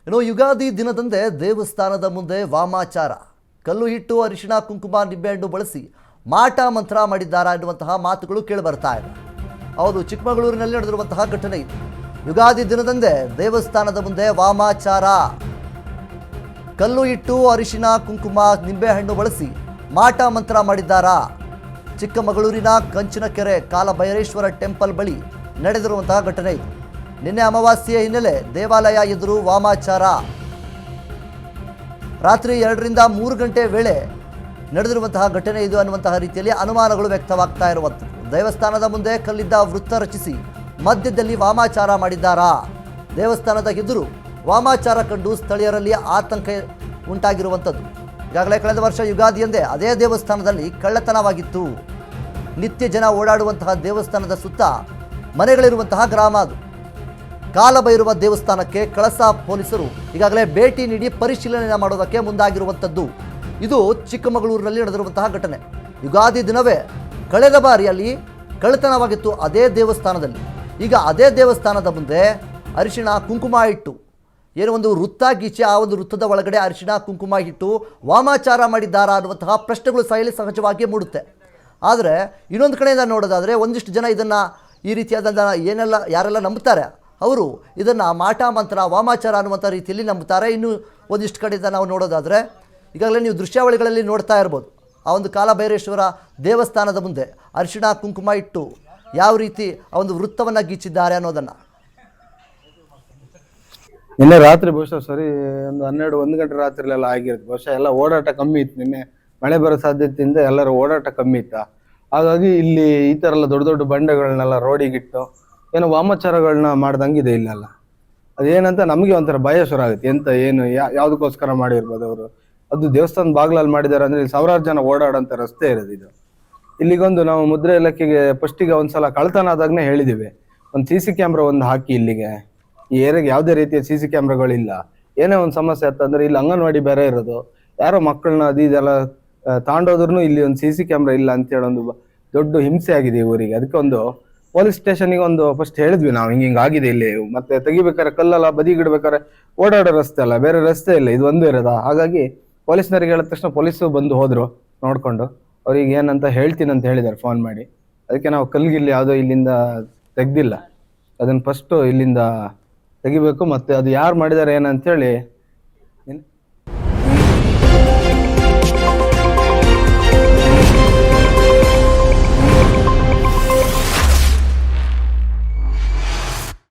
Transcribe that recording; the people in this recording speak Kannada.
ಇನ್ನು ಯುಗಾದಿ ದಿನದಂದೇ ದೇವಸ್ಥಾನದ ಮುಂದೆ ವಾಮಾಚಾರ, ಕಲ್ಲು ಹಿಟ್ಟು, ಅರಿಶಿಣ, ಕುಂಕುಮ, ನಿಂಬೆಹಣ್ಣು ಬಳಸಿ ಮಾಟ ಮಂತ್ರ ಮಾಡಿದ್ದಾರಾ ಎನ್ನುವಂತಹ ಮಾತುಗಳು ಕೇಳಿಬರ್ತಾ ಇವೆ. ಹೌದು, ಚಿಕ್ಕಮಗಳೂರಿನಲ್ಲಿ ನಡೆದಿರುವಂತಹ ಘಟನೆ ಇದು. ಯುಗಾದಿ ದಿನದಂದೇ ದೇವಸ್ಥಾನದ ಮುಂದೆ ವಾಮಾಚಾರ, ಕಲ್ಲು ಹಿಟ್ಟು, ಅರಿಶಿಣ, ಕುಂಕುಮ, ನಿಂಬೆಹಣ್ಣು ಬಳಸಿ ಮಾಟ ಮಂತ್ರ ಮಾಡಿದ್ದಾರಾ? ಚಿಕ್ಕಮಗಳೂರಿನ ಕಂಚಿನಕೆರೆ ಕಾಲಭೈರೇಶ್ವರ ಟೆಂಪಲ್ ಬಳಿ ನಡೆದಿರುವಂತಹ ಘಟನೆ ಇದು. ನಿನ್ನೆ ಅಮಾವಾಸ್ಯೆಯ ಹಿನ್ನೆಲೆ ದೇವಾಲಯ ಎದುರು ವಾಮಾಚಾರ. ರಾತ್ರಿ 2ರಿಂದ 3 ಗಂಟೆ ವೇಳೆ ನಡೆದಿರುವಂತಹ ಘಟನೆ ಇದು ಅನ್ನುವಂತಹ ರೀತಿಯಲ್ಲಿ ಅನುಮಾನಗಳು ವ್ಯಕ್ತವಾಗ್ತಾ ಇರುವಂಥದ್ದು. ದೇವಸ್ಥಾನದ ಮುಂದೆ ಕಲ್ಲಿದ್ದ ವೃತ್ತ ರಚಿಸಿ ಮಧ್ಯದಲ್ಲಿ ವಾಮಾಚಾರ ಮಾಡಿದ್ದಾರಾ? ದೇವಸ್ಥಾನದ ಎದುರು ವಾಮಾಚಾರ ಕಂಡು ಸ್ಥಳೀಯರಲ್ಲಿ ಆತಂಕ ಉಂಟಾಗಿರುವಂಥದ್ದು. ಈಗಾಗಲೇ ಕಳೆದ ವರ್ಷ ಯುಗಾದಿಯಂದೇ ಅದೇ ದೇವಸ್ಥಾನದಲ್ಲಿ ಕಳ್ಳತನವಾಗಿತ್ತು. ನಿತ್ಯ ಜನ ಓಡಾಡುವಂತಹ ದೇವಸ್ಥಾನದ ಸುತ್ತ ಮನೆಗಳಿರುವಂತಹ ಗ್ರಾಮ ಅದು. ಕಾಲಭೈರವ ದೇವಸ್ಥಾನಕ್ಕೆ ಕಳಸ ಪೊಲೀಸರು ಈಗಾಗಲೇ ಭೇಟಿ ನೀಡಿ ಪರಿಶೀಲನೆ ಮಾಡೋದಕ್ಕೆ ಮುಂದಾಗಿರುವಂಥದ್ದು. ಇದು ಚಿಕ್ಕಮಗಳೂರಿನಲ್ಲಿ ನಡೆದಿರುವಂತಹ ಘಟನೆ. ಯುಗಾದಿ ದಿನವೇ ಕಳೆದ ಬಾರಿಯಲ್ಲಿ ಕಳ್ಳತನವಾಗಿತ್ತು ಅದೇ ದೇವಸ್ಥಾನದಲ್ಲಿ. ಈಗ ಅದೇ ದೇವಸ್ಥಾನದ ಮುಂದೆ ಅರಿಶಿಣ, ಕುಂಕುಮ ಇಟ್ಟು ಏನೋ ಒಂದು ವೃತ್ತ ಗೀಚಿ ಆ ಒಂದು ವೃತ್ತದ ಒಳಗಡೆ ಅರಿಶಿಣ, ಕುಂಕುಮ ಇಟ್ಟು ವಾಮಾಚಾರ ಮಾಡಿದ್ದಾರಾ ಅನ್ನುವಂತಹ ಪ್ರಶ್ನೆಗಳು ಸಹಜವಾಗಿ ಮೂಡುತ್ತೆ. ಆದರೆ ಇನ್ನೊಂದು ಕಡೆಯಿಂದ ನೋಡೋದಾದರೆ ಒಂದಿಷ್ಟು ಜನ ಇದನ್ನು ಈ ರೀತಿಯಾದ ಯಾರೆಲ್ಲ ನಂಬುತ್ತಾರೆ ಅವರು ಇದನ್ನು ಮಾಟ ಮಂತ್ರ, ವಾಮಾಚಾರ ಅನ್ನುವಂಥ ರೀತಿಯಲ್ಲಿ ನಂಬುತ್ತಾರೆ. ಇನ್ನು ಒಂದಿಷ್ಟು ಕಡೆಯಿಂದ ನಾವು ನೋಡೋದಾದರೆ ಈಗಾಗಲೇ ನೀವು ದೃಶ್ಯಾವಳಿಗಳಲ್ಲಿ ನೋಡ್ತಾ ಇರ್ಬೋದು, ಆ ಒಂದು ಕಾಲಭೈರೇಶ್ವರ ದೇವಸ್ಥಾನದ ಮುಂದೆ ಅರಿಶಿಣ, ಕುಂಕುಮ ಇಟ್ಟು ಯಾವ ರೀತಿ ಆ ಒಂದು ವೃತ್ತವನ್ನು ಗೀಚಿದ್ದಾರೆ ಅನ್ನೋದನ್ನು. ನಿನ್ನೆ ರಾತ್ರಿ ಬಹುಶಃ ಒಂದು 12-1 ಗಂಟೆ ರಾತ್ರಿಲೆಲ್ಲ ಆಗಿರುತ್ತೆ. ಬಹುಶಃ ಎಲ್ಲ ಓಡಾಟ ಕಮ್ಮಿ ಇತ್ತು. ನಿನ್ನೆ ಮಳೆ ಬರೋ ಸಾಧ್ಯತೆಯಿಂದ ಎಲ್ಲರ ಓಡಾಟ ಕಮ್ಮಿ ಇತ್ತು. ಹಾಗಾಗಿ ಇಲ್ಲಿ ಈ ಥರ ಎಲ್ಲ ದೊಡ್ಡ ದೊಡ್ಡ ಬಂಡೆಗಳನ್ನೆಲ್ಲ ರೋಡಿಗಿಟ್ಟು ಏನೋ ವಾಮಾಚಾರಗಳನ್ನ ಮಾಡ್ದಂಗಿದೆ ಇಲ್ಲೆಲ್ಲ. ಅದೇನಂತ ನಮಗೆ ಒಂಥರ ಭಯ ಶುರು ಆಗುತ್ತೆ. ಎಂತ ಏನು ಯಾವುದಕ್ಕೋಸ್ಕರ ಮಾಡಿರ್ಬೋದು ಅವರು. ಅದು ದೇವಸ್ಥಾನ ಬಾಗ್ಲಲ್ಲಿ ಮಾಡಿದ್ದಾರೆ ಅಂದರೆ ಇಲ್ಲಿ ಸಾವಿರಾರು ಜನ ಓಡಾಡೋಂಥ ರಸ್ತೆ ಇರೋದು ಇದು. ಇಲ್ಲಿಗೊಂದು ನಾವು ಮುದ್ರೆ ಇಲಾಖೆಗೆ ಫಸ್ಟಿಗೆ ಒಂದ್ಸಲ ಕಳ್ತನ ಆದಾಗನೇ ಹೇಳಿದ್ದೀವಿ, ಒಂದು CC ಕ್ಯಾಮ್ರಾ ಒಂದು ಹಾಕಿ ಇಲ್ಲಿಗೆ. ಈ ಏರಿಯಾಗೆ ಯಾವುದೇ ರೀತಿಯ CC ಕ್ಯಾಮ್ರಾಗಳಿಲ್ಲ. ಏನೇ ಒಂದು ಸಮಸ್ಯೆ ಆಯ್ತಂದ್ರೆ ಇಲ್ಲಿ ಅಂಗನವಾಡಿ ಬೇರೆ ಇರೋದು, ಯಾರೋ ಮಕ್ಕಳನ್ನ ಇದೆಲ್ಲ ತಾಂಡೋದ್ರೂ ಇಲ್ಲಿ ಒಂದು CC ಕ್ಯಾಮ್ರಾ ಇಲ್ಲ ಅಂತೇಳಿ ಒಂದು ದೊಡ್ಡ ಹಿಂಸೆ ಆಗಿದೆ ಈ ಊರಿಗೆ. ಅದಕ್ಕೆ ಒಂದು ಪೊಲೀಸ್ ಸ್ಟೇಷನ್ಗೆ ಒಂದು ಫಸ್ಟ್ ಹೇಳಿದ್ವಿ ನಾವು, ಹಿಂಗೆ ಆಗಿದೆ ಇಲ್ಲಿ. ಮತ್ತೆ ತೆಗಿಬೇಕಾದ್ರೆ ಕಲ್ಲೆಲ್ಲ ಬದಿಗಿಡ್ಬೇಕಾದ್ರೆ ಓಡಾಡೋ ರಸ್ತೆ ಅಲ್ಲ, ಬೇರೆ ರಸ್ತೆ ಇಲ್ಲ, ಇದು ಒಂದು ಇರೋದ. ಹಾಗಾಗಿ ಪೊಲೀಸ್ನವ್ರಿಗೆ ಹೇಳಿದ ತಕ್ಷಣ ಪೊಲೀಸು ಬಂದು ಹೋದ್ರು ನೋಡ್ಕೊಂಡು. ಅವ್ರಿಗೆ ಏನಂತ ಹೇಳ್ತೀನಿ ಅಂತ ಹೇಳಿದ್ದಾರೆ ಫೋನ್ ಮಾಡಿ. ಅದಕ್ಕೆ ನಾವು ಕಲ್ಗಿಲ್ಲಿ ಯಾವುದೋ ಇಲ್ಲಿಂದ ತೆಗ್ದಿಲ್ಲ, ಅದನ್ನು ಫಸ್ಟು ಇಲ್ಲಿಂದ ತೆಗಿಬೇಕು. ಮತ್ತೆ ಅದು ಯಾರು ಮಾಡಿದ್ದಾರೆ ಏನಂತೇಳಿ